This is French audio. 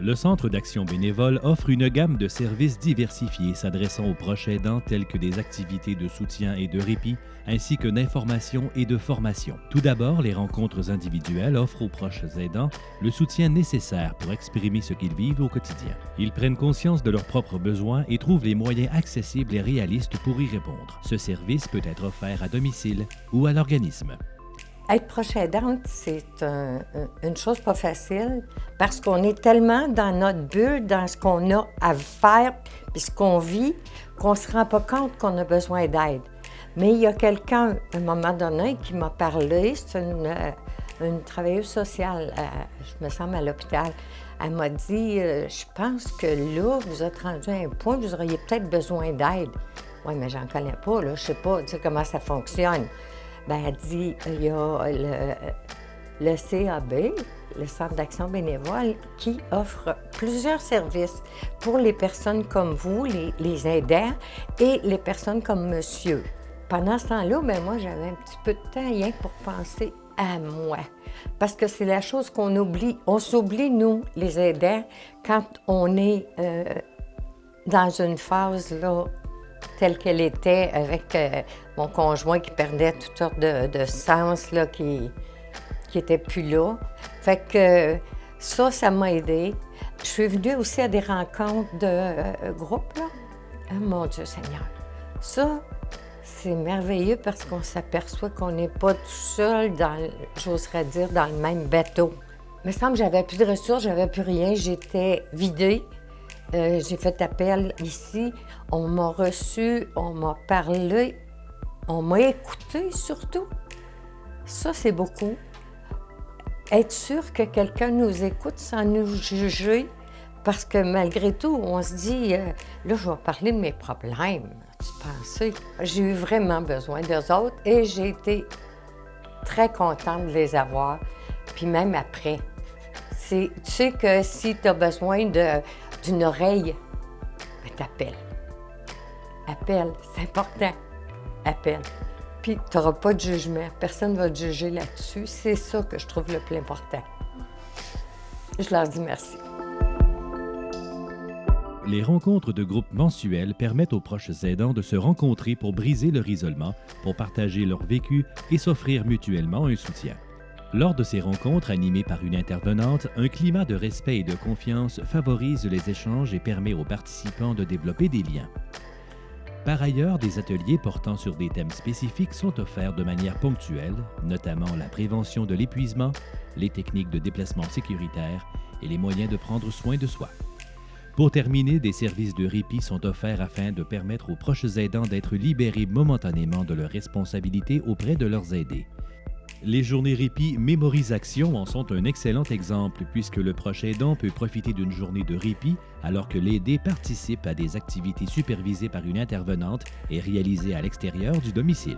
Le Centre d'action bénévole offre une gamme de services diversifiés s'adressant aux proches aidants tels que des activités de soutien et de répit, ainsi que d'information et de formation. Tout d'abord, les rencontres individuelles offrent aux proches aidants le soutien nécessaire pour exprimer ce qu'ils vivent au quotidien. Ils prennent conscience de leurs propres besoins et trouvent les moyens accessibles et réalistes pour y répondre. Ce service peut être offert à domicile ou à l'organisme. Être proche aidante, c'est une chose pas facile parce qu'on est tellement dans notre bulle, dans ce qu'on a à faire puis ce qu'on vit, qu'on ne se rend pas compte qu'on a besoin d'aide. Mais il y a quelqu'un, à un moment donné, qui m'a parlé, c'est une travailleuse sociale, je me semble, à l'hôpital. Elle m'a dit, je pense que là, vous êtes rendu à un point où vous auriez peut-être besoin d'aide. Oui, mais j'en connais pas, là, je sais pas, tu sais comment ça fonctionne. Ben, elle dit, il y a le CAB, le Centre d'action bénévole, qui offre plusieurs services pour les personnes comme vous, les aidants, et les personnes comme monsieur. Pendant ce temps-là, ben moi, j'avais un petit peu de temps rien que pour penser à moi. Parce que c'est la chose qu'on oublie. On s'oublie, nous, les aidants, quand on est dans une phase, là, telle qu'elle était, avec mon conjoint qui perdait toutes sortes de sens, là, qui n'était plus là. Fait que ça m'a aidée. Je suis venue aussi à des rencontres de groupe, là. Oh, mon Dieu Seigneur! Ça, c'est merveilleux parce qu'on s'aperçoit qu'on n'est pas tout seul j'oserais dire, dans le même bateau. Il me semble que j'avais plus de ressources, j'avais plus rien, j'étais vidée. J'ai fait appel ici, on m'a reçu, on m'a parlé, on m'a écouté surtout. Ça, c'est beaucoup. Être sûr que quelqu'un nous écoute sans nous juger, parce que malgré tout, on se dit, là, je vais parler de mes problèmes. Tu pensais? J'ai eu vraiment besoin d'eux autres et j'ai été très contente de les avoir, puis même après. Tu sais que si tu as besoin d'une oreille, ben t'appelles. Appelle, c'est important. Appelle. Puis tu n'auras pas de jugement. Personne ne va te juger là-dessus. C'est ça que je trouve le plus important. Je leur dis merci. Les rencontres de groupe mensuelles permettent aux proches aidants de se rencontrer pour briser leur isolement, pour partager leur vécu et s'offrir mutuellement un soutien. Lors de ces rencontres animées par une intervenante, un climat de respect et de confiance favorise les échanges et permet aux participants de développer des liens. Par ailleurs, des ateliers portant sur des thèmes spécifiques sont offerts de manière ponctuelle, notamment la prévention de l'épuisement, les techniques de déplacement sécuritaire et les moyens de prendre soin de soi. Pour terminer, des services de répit sont offerts afin de permettre aux proches aidants d'être libérés momentanément de leurs responsabilités auprès de leurs aidés. Les journées répit Mémorise Action en sont un excellent exemple puisque le proche aidant peut profiter d'une journée de répit alors que l'aidé participe à des activités supervisées par une intervenante et réalisées à l'extérieur du domicile.